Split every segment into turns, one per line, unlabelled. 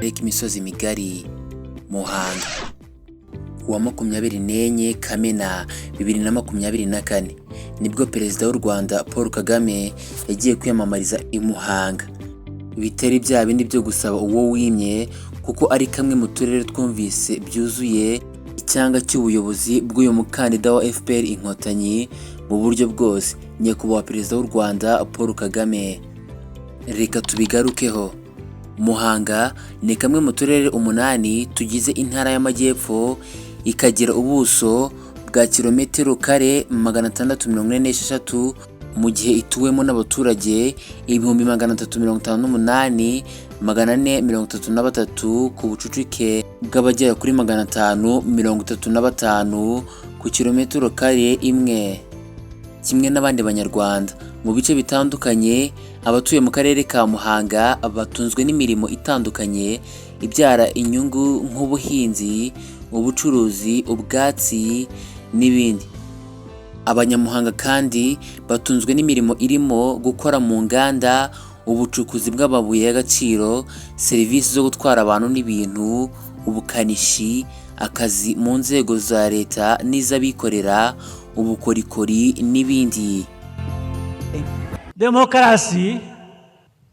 Reka imisozi migari Muhanga kuwa 24 Kamena 2024 nibwo Perezida w'u Rwanda Paul Kagame yagiye kwiyamamariza i Muhanga. Bitari bya bindi byo gusaba uwo wimye kuko ari kamwe mu turere twumvise byuzuye icyanga cy'ubuyobozi bw'uyu mukandida wa FPR Inkotanyi mu buryo bwose. Nyakubahwa Perezida w'u Rwanda Paul Kagame, reka tubigarukeho. Muhanga ni kamwe mu turere 8 tugize intara y'Amajyepfo, ikagira ubuso bwa kilometero kare 646 mu gihe ituwemo n'abaturage 358,433 ku bucucike bw'abagera kuri 535 ku kilometero kare imwe. Kimwe n'abandi banyarwanda mu bice bitandukanye, abatuye mu karere ka Muhanga batunzwe n'imirimo itandukanye ibyara inyungu nk'ubuhinzi, ubucuruzi, ubwatsi n'ibindi. Abanyamuhanga kandi batunzwe n'imirimo irimo gukora mu nganda, ubucukuzi bw'amabuye y'agaciro, serivisi zo gutwara abantu n'ibintu, ubukanishi, akazi mu nzego za leta n'iz'abikorera, ubukorikori n'ibindi.
Demokarasi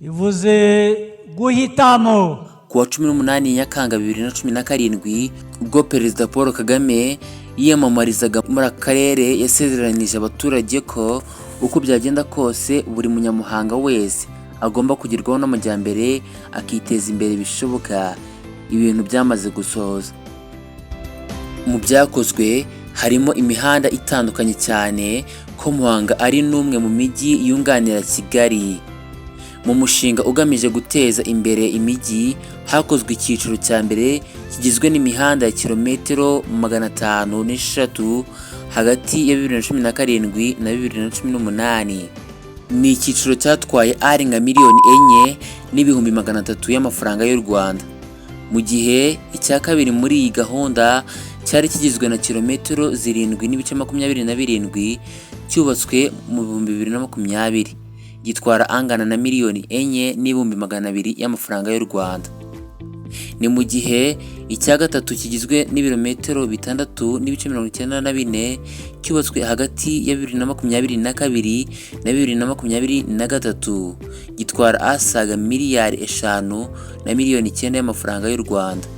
ivuze guhitamo.
Kuwa 18 Nyakanga 2017 ubwo Perezida Paul Kagame yiyamamarizaga muri akarere, yasezeranije abaturage ko uko byagenda kose buri munyamuhanga wese agomba kugerwaho n'amajyambere akiteza imbere bishoboka. Ibintu byamaze gusohoza. Mu byakozwe harimo imihanda itandukanye cyane ko Muhanga ari n'umwe mu mijyi yunganira Kigali. Mu mushinga ugamije guteza imbere imijyi hakozwe icyiciro cya mbere kigizwe n'imihanda ya kilometero 506 hagati ya 2017 na 2018. Ni icyiciro cyatwaye arenga miliyoni 4,300,000 y'amafaranga y'u Rwanda, mu gihe icya kabiri muri iyi gahunda cyari kigizwe na kilometero 7,27 cyubatswe mu 2020, gitwara angana na miliyoni 4,200,000 y'amafaranga y'u Rwanda. Ni mu gihe icya gatatu kigizwe n'ibirometero 6,94 cyubatswe hagati ya 2022 na 2023, gitwara asaga miliyari 5 na miliyoni 9 y'amafaranga y'u Rwanda.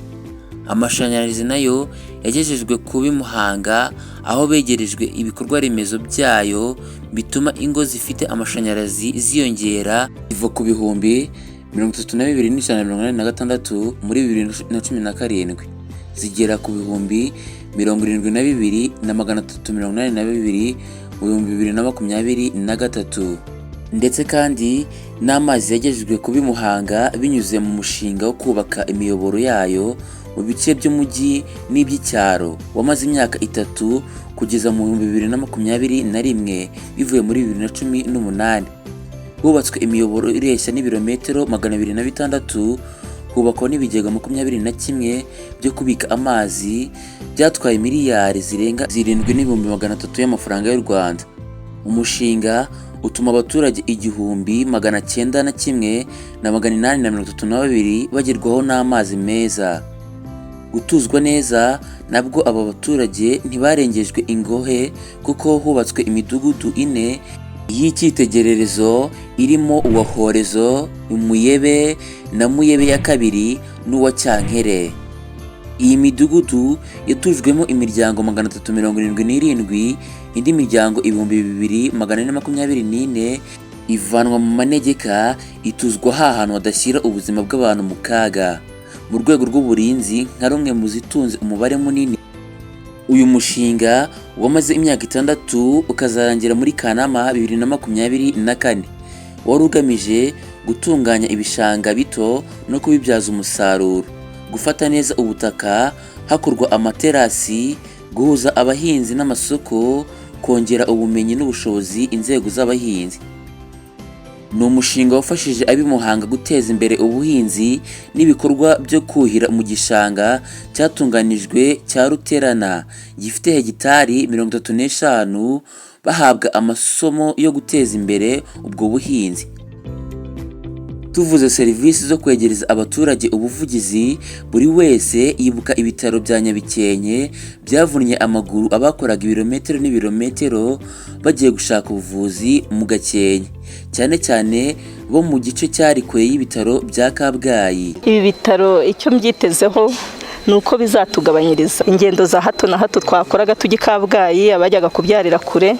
Amashanyarazi nayo yagejejwe ku Muhanga, aho begerejwe ibikorwa remezo byayo bituma ingo zifite amashanyarazi ziyongera iva ku bihumbi 32,186 muri 2017 zigera ku bihumbi 72,382 mu 2023. Ndetse kandi n'amazi yagejejwe ku Muhanga binyuze mu mushinga wo kubaka imiyoboro yayo mu bice by'umujyi n'iby'icyaro wamaze imyaka 3 kugeza mu 2021 bivuye muri 2018. Hubatswe imiyoboro ireshya n'ibirometero 206, hubakwa n'ibigega 21 byo kubika amazi byatwaye miliyari zirenga 7,300,000 y'amafaranga y'u Rwanda. Umushinga utuma abaturage 1,901,832 bagerwaho n'amazi meza. Gutuzwa neza nabwo aba baturage ntibarengejwe ingohe kuko hubatswe imidugudu 4 y'icyitegererezo irimo uwa Horezo, Umuyebe na Muyebe ya kabiri n'uwa Cyankere. Iyi midugudu yatujwemo imiryango 377, indi miryango 2,424 ivanwa mu manegeka ituzwa hahantu hadashyira ubuzima bw'abantu mu kaga, mu rwego rw'uburinzi nka rumwe mu zitunze umubare munini. Uyu mushinga wamaze imyaka 6 ukazarangira muri Kanama 2024, wari ugamije gutunganya ibishanga bito no kubibyaza umusaruro, gufata neza ubutaka hakorwa amaterasi, guhuza abahinzi n'amasoko, kongera ubumenyi n'ubushobozi inzego z'abahinzi. Ni umushinga wafashije Muhanga guteza imbere ubuhinzi n'ibikorwa byo kuhira mu gishanga cyatunganijwe cya Ruterana gifite hegitari 35, bahabwa amasomo yo guteza imbere ubwo buhinzi. Tuvuze serivisi zo kwegereza abaturage ubuvugizi, buri wese yibuka ibitaro bya Nyabikenke byavunnye amaguru abakoraga ibirometero n'ibirometero bagiye gushaka ubuvuzi mu Gakenke, cyane cyane bo mu gice cyari kure y'ibitaro bya Kabgayi.
Ibi bitaro icyo mbyitezeho nuko bizatugabanyiriza ingendo za hato na hato twakoraga tujya Kabgayi abajyaga kubyarira kure.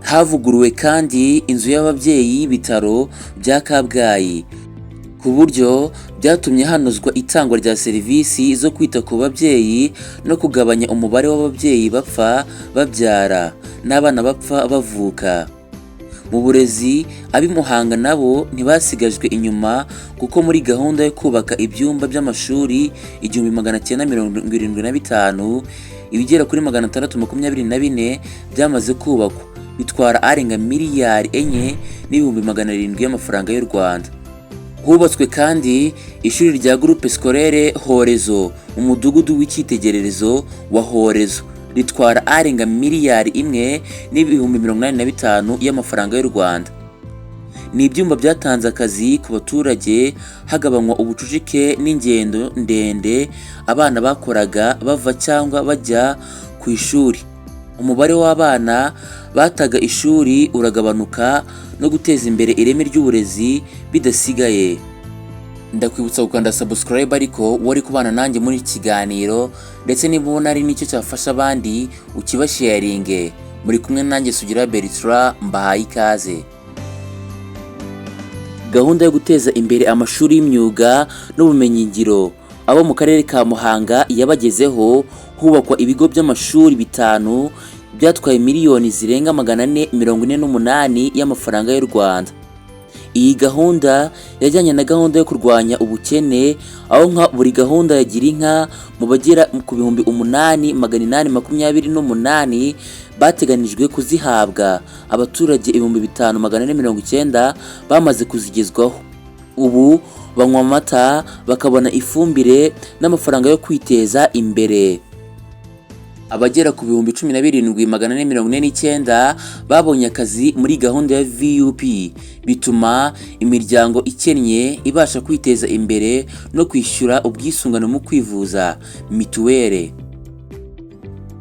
Havuguruwe kandi inzu y'ababyeyi y'ibitaro bya Kabgayi, ku buryo byatumye hanozwa itangwa rya serivisi zo kwita ku babyeyi no kugabanya umubare w'ababyeyi bapfa babyara n'abana bapfa bavuka. Mu burezi, ab'i Muhanga nabo ntibasigajwe inyuma kuko muri gahunda yo kubaka ibyumba by'amashuri 1975 ibigera kuri 624 byamaze kubakwa, bitwara arenga miliyari 4,700,000 y'amafaranga y'u Rwanda. Hubatswe kandi ishuri rya Groupe Scolaire Horezo mu mudugudu w'icyitegererezo wa Horezo, ritwara arenga miliyari 1,085,000 y'amafaranga y'u Rwanda. Ni ibyumba byatanze akazi ku baturage, hagabanywa ubucucike n'ingendo ndende abana bakoraga bava cyangwa bajya ku ishuri. Umubare w'abana bataga ishuri uragabanuka no guteza imbere ireme ry'uburezi bidasigaye. Ndakwibutsa gukanda subscribe ariko wari kubana nanjye muri iki kiganiro, ndetse niba ubona ari nicyo cyafasha abandi ukibasharinge. Muri kumwe nanjye Sugira Bertrand, mbahaye ikaze. Gahunda yo guteza imbere amashuri y'imyuga n'ubumenyingiro abo mu karere ka Muhanga yabagezeho, hubakwa ibigo by'amashuri 5 byatwaye miliyoni zirenga 448 y'amafaranga y'u Rwanda. Iyi gahunda yajyanye na gahunda yo kurwanya ubukene, aho nka buri gahunda ya Girinka mu bagera ku 8,828 bateganijwe kuzihabwa abaturage 5,490 bamaze kuzigezwaho. Ubu banywa amata, bakabona ifumbire n'amafaranga yo kwiteza imbere. Abagera ku 17,449 babonye akazi muri gahunda ya VUP, bituma imiryango ikennye ibasha kwiteza imbere no kwishyura ubwisungane mu kwivuza mituweli.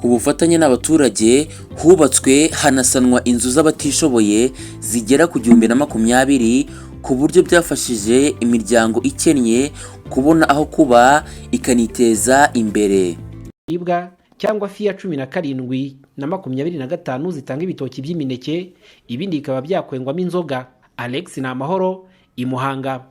Ku bufatanye n'abaturage, hubatswe hanasanwa inzu z'abatishoboye zigera ku 1,020, ku buryo byafashije imiryango ikennye kubona aho kuba ikaniteza imbere.
Cyangwa fiya 17 na 25 zitanga ibitoki by'imineke, ibindi bikaba byakwengwamo inzoga. Alex Namahoro, i Muhanga.